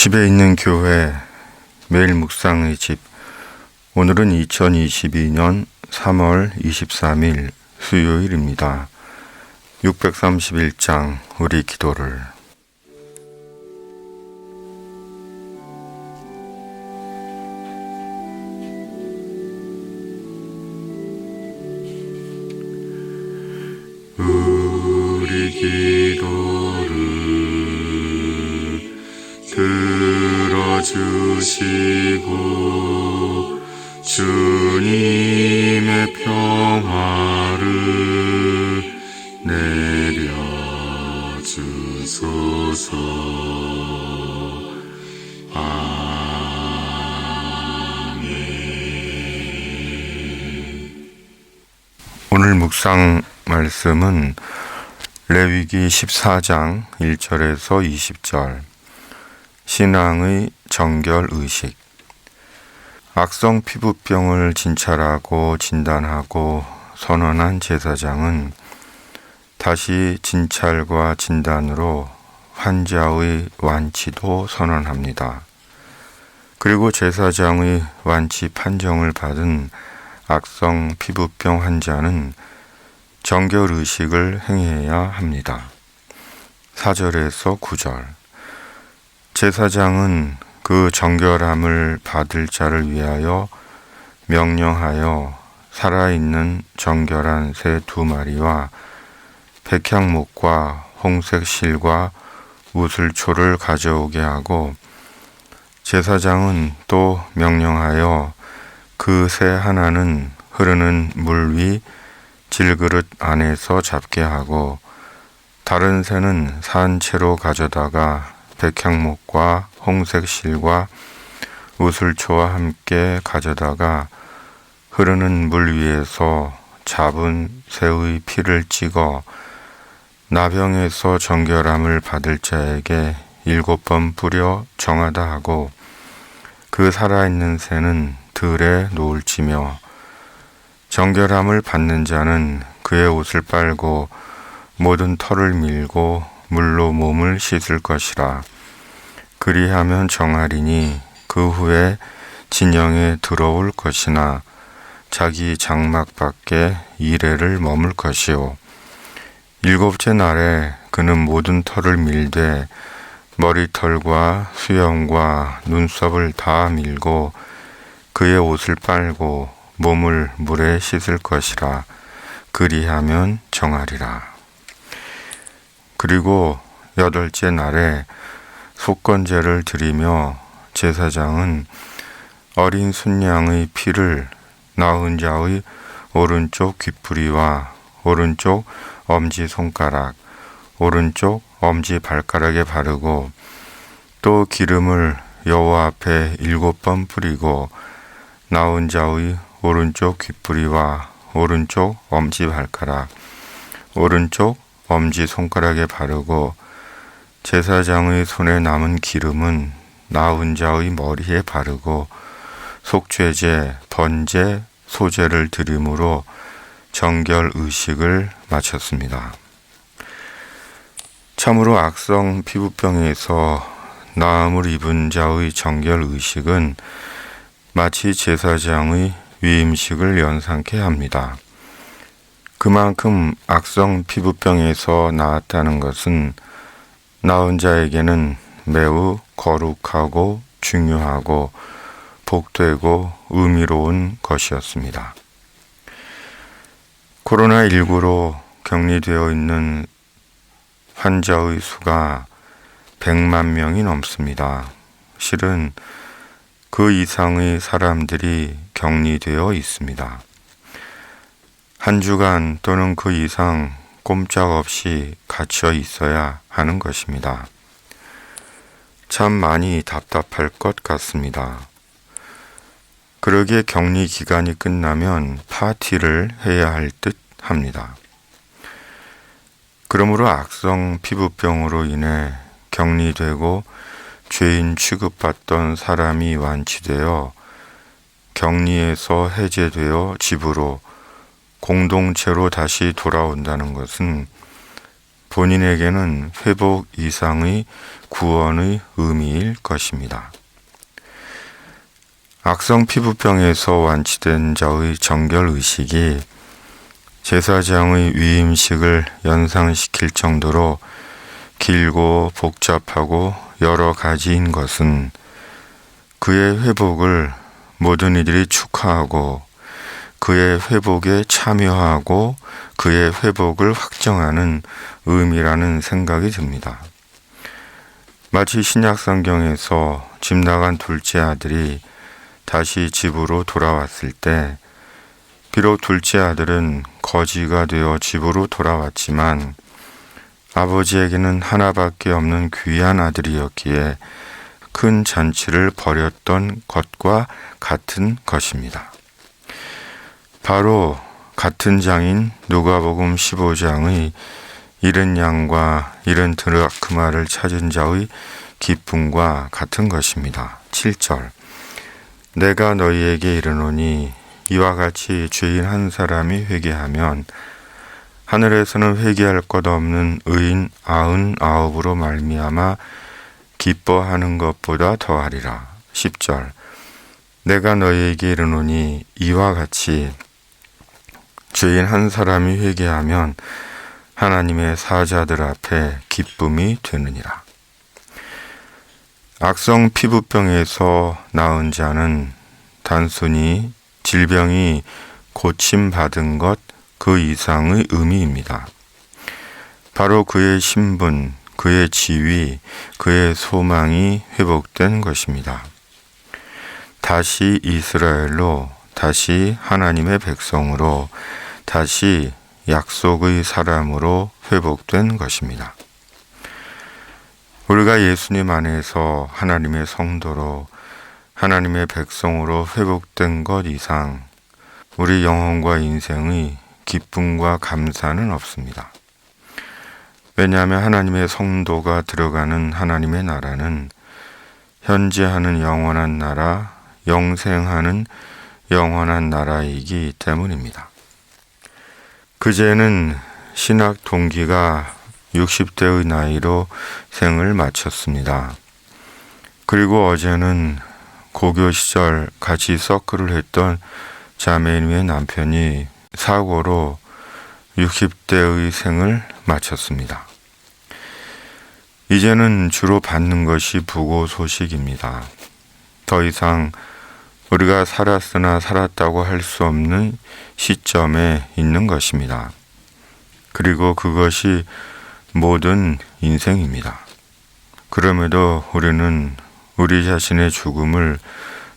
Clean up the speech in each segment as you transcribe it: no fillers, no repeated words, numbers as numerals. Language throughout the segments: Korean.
집에 있는 교회 매일 묵상의 집. 오늘은 2022년 3월 23일 수요일입니다. 631장 우리 기도를. 우리 기도를 들어주시고 주님의 평화를 내려주소서. 아멘. 오늘 묵상 말씀은 레위기 14장 1절에서 20절. 신앙의 정결의식. 악성 피부병을 진찰하고 진단하고 선언한 제사장은 다시 진찰과 진단으로 환자의 완치도 선언합니다. 그리고 제사장의 완치 판정을 받은 악성 피부병 환자는 정결의식을 행해야 합니다. 4절에서 9절. 제사장은 그 정결함을 받을 자를 위하여 명령하여 살아있는 정결한 새 2마리와 백향목과 홍색 실과 우슬초를 가져오게 하고, 제사장은 또 명령하여 그 새 하나는 흐르는 물 위 질그릇 안에서 잡게 하고, 다른 새는 산 채로 가져다가 백향목과 홍색 실과 우슬초와 함께 가져다가 흐르는 물 위에서 잡은 새의 피를 찍어 나병에서 정결함을 받을 자에게 7번 뿌려 정하다 하고, 그 살아있는 새는 들에 놓을지며 정결함을 받는 자는 그의 옷을 빨고 모든 털을 밀고 물로 몸을 씻을 것이라. 그리하면 정하리니 그 후에 진영에 들어올 것이나 자기 장막 밖에 이레를 머물 것이요. 7째 날에 그는 모든 털을 밀되 머리털과 수염과 눈썹을 다 밀고 그의 옷을 빨고 몸을 물에 씻을 것이라. 그리하면 정하리라. 그리고 8째 날에 속건제를 드리며 제사장은 어린 순양의 피를 낳은 자의 오른쪽 귓부리와 오른쪽 엄지손가락, 오른쪽 엄지발가락에 바르고, 또 기름을 여호와 앞에 7번 뿌리고 낳은 자의 오른쪽 귓부리와 오른쪽 엄지발가락, 오른쪽 엄지손가락에 바르고, 제사장의 손에 남은 기름은 낳은 자의 머리에 바르고 속죄제, 번제, 소제를 드림으로 정결의식을 마쳤습니다. 참으로 악성 피부병에서 나음을 입은 자의 정결의식은 마치 제사장의 위임식을 연상케 합니다. 그만큼 악성 피부병에서 나았다는 것은 나은 자에게는 매우 거룩하고 중요하고 복되고 의미로운 것이었습니다. 코로나19로 격리되어 있는 환자의 수가 100만 명이 넘습니다. 실은 그 이상의 사람들이 격리되어 있습니다. 한 주간 또는 그 이상 꼼짝없이 갇혀 있어야 하는 것입니다. 참 많이 답답할 것 같습니다. 그러기에 격리 기간이 끝나면 파티를 해야 할 듯 합니다. 그러므로 악성 피부병으로 인해 격리되고 죄인 취급받던 사람이 완치되어 격리에서 해제되어 집으로 공동체로 다시 돌아온다는 것은 본인에게는 회복 이상의 구원의 의미일 것입니다. 악성 피부병에서 완치된 자의 정결의식이 제사장의 위임식을 연상시킬 정도로 길고 복잡하고 여러 가지인 것은 그의 회복을 모든 이들이 축하하고 그의 회복에 참여하고 그의 회복을 확정하는 의미라는 생각이 듭니다. 마치 신약성경에서 집 나간 둘째 아들이 다시 집으로 돌아왔을 때 비록 둘째 아들은 거지가 되어 집으로 돌아왔지만 아버지에게는 하나밖에 없는 귀한 아들이었기에 큰 잔치를 벌였던 것과 같은 것입니다. 바로 같은 장인 누가복음 15장의 잃은 양과 잃은 드라크마를 찾은 자의 기쁨과 같은 것입니다. 7절 내가 너희에게 이르노니 이와 같이 죄인 한 사람이 회개하면 하늘에서는 회개할 것 없는 의인 99으로 말미암아 기뻐하는 것보다 더하리라. 10절 내가 너희에게 이르노니 이와 같이 죄인 한 사람이 회개하면 하나님의 사자들 앞에 기쁨이 되느니라. 악성 피부병에서 나은 자는 단순히 질병이 고침받은 것 그 이상의 의미입니다. 바로 그의 신분, 그의 지위, 그의 소망이 회복된 것입니다. 다시 이스라엘로, 다시 하나님의 백성으로, 다시 약속의 사람으로 회복된 것입니다. 우리가 예수님 안에서 하나님의 성도로, 하나님의 백성으로 회복된 것 이상 우리 영혼과 인생의 기쁨과 감사는 없습니다. 왜냐하면 하나님의 성도가 들어가는 하나님의 나라는 현재하는 영원한 나라, 영생하는 영원한 나라이기 때문입니다. 그제는 신학 동기가 60대의 나이로 생을 마쳤습니다. 그리고 어제는 고교 시절 같이 서클을 했던 자매님의 남편이 사고로 60대의 생을 마쳤습니다. 이제는 주로 받는 것이 부고 소식입니다. 더 이상 우리가 살았으나 살았다고 할 수 없는 시점에 있는 것입니다. 그리고 그것이 모든 인생입니다. 그럼에도 우리는 우리 자신의 죽음을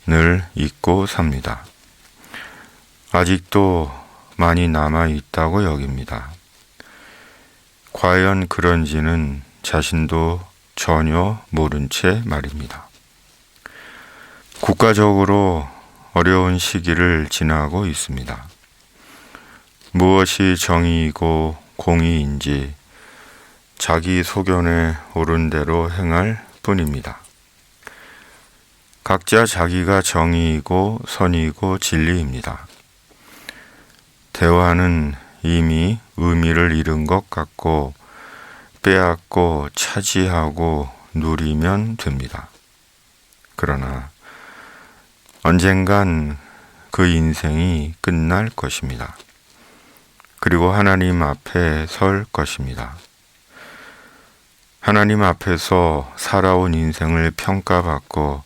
늘 잊고 삽니다. 아직도 많이 남아 있다고 여깁니다. 과연 그런지는 자신도 전혀 모른 채 말입니다. 국가적으로 어려운 시기를 지나고 있습니다. 무엇이 정의이고 공의인지 자기 소견에 옳은 대로 행할 뿐입니다. 각자 자기가 정의이고 선이고 진리입니다. 대화는 이미 의미를 잃은 것 같고 빼앗고 차지하고 누리면 됩니다. 그러나 언젠간 그 인생이 끝날 것입니다. 그리고 하나님 앞에 설 것입니다. 하나님 앞에서 살아온 인생을 평가받고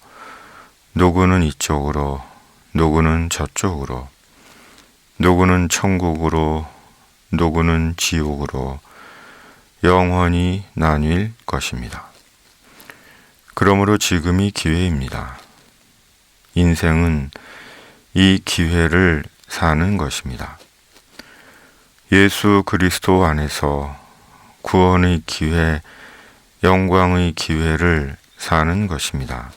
누구는 이쪽으로, 누구는 저쪽으로, 누구는 천국으로, 누구는 지옥으로 영원히 나뉠 것입니다. 그러므로 지금이 기회입니다. 인생은 이 기회를 사는 것입니다. 예수 그리스도 안에서 구원의 기회, 영광의 기회를 사는 것입니다.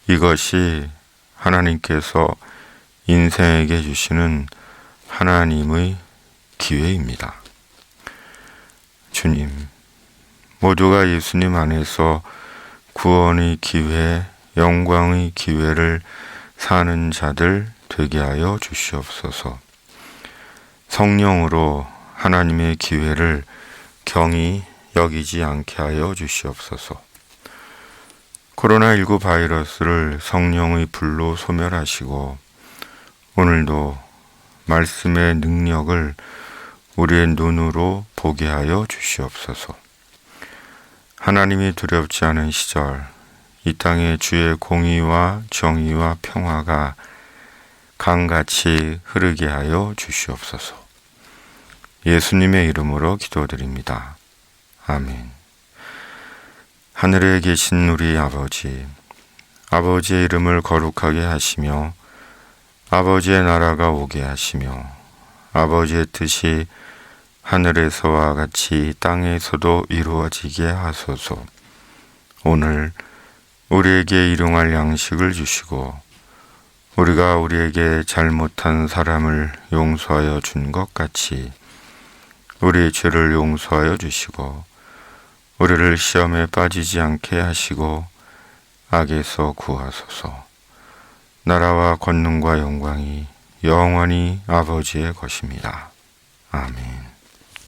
이것이 하나님께서 인생에게 주시는 하나님의 기회입니다. 주님, 모두가 예수님 안에서 구원의 기회, 영광의 기회를 사는 자들 되게 하여 주시옵소서. 성령으로 하나님의 기회를 경히 여기지 않게 하여 주시옵소서. 코로나19 바이러스를 성령의 불로 소멸하시고 오늘도 말씀의 능력을 우리의 눈으로 보게 하여 주시옵소서. 하나님이 두렵지 않은 시절 이 땅에 주의 공의와 정의와 평화가 강같이 흐르게 하여 주시옵소서. 예수님의 이름으로 기도드립니다. 아멘. 하늘에 계신 우리 아버지, 아버지의 이름을 거룩하게 하시며 아버지의 나라가 오게 하시며 아버지의 뜻이 하늘에서와 같이 땅에서도 이루어지게 하소서. 오늘 우리에게 일용할 양식을 주시고 우리가 우리에게 잘못한 사람을 용서하여 준 것 같이 우리의 죄를 용서하여 주시고 우리를 시험에 빠지지 않게 하시고 악에서 구하소서. 나라와 권능과 영광이 영원히 아버지의 것입니다. 아멘.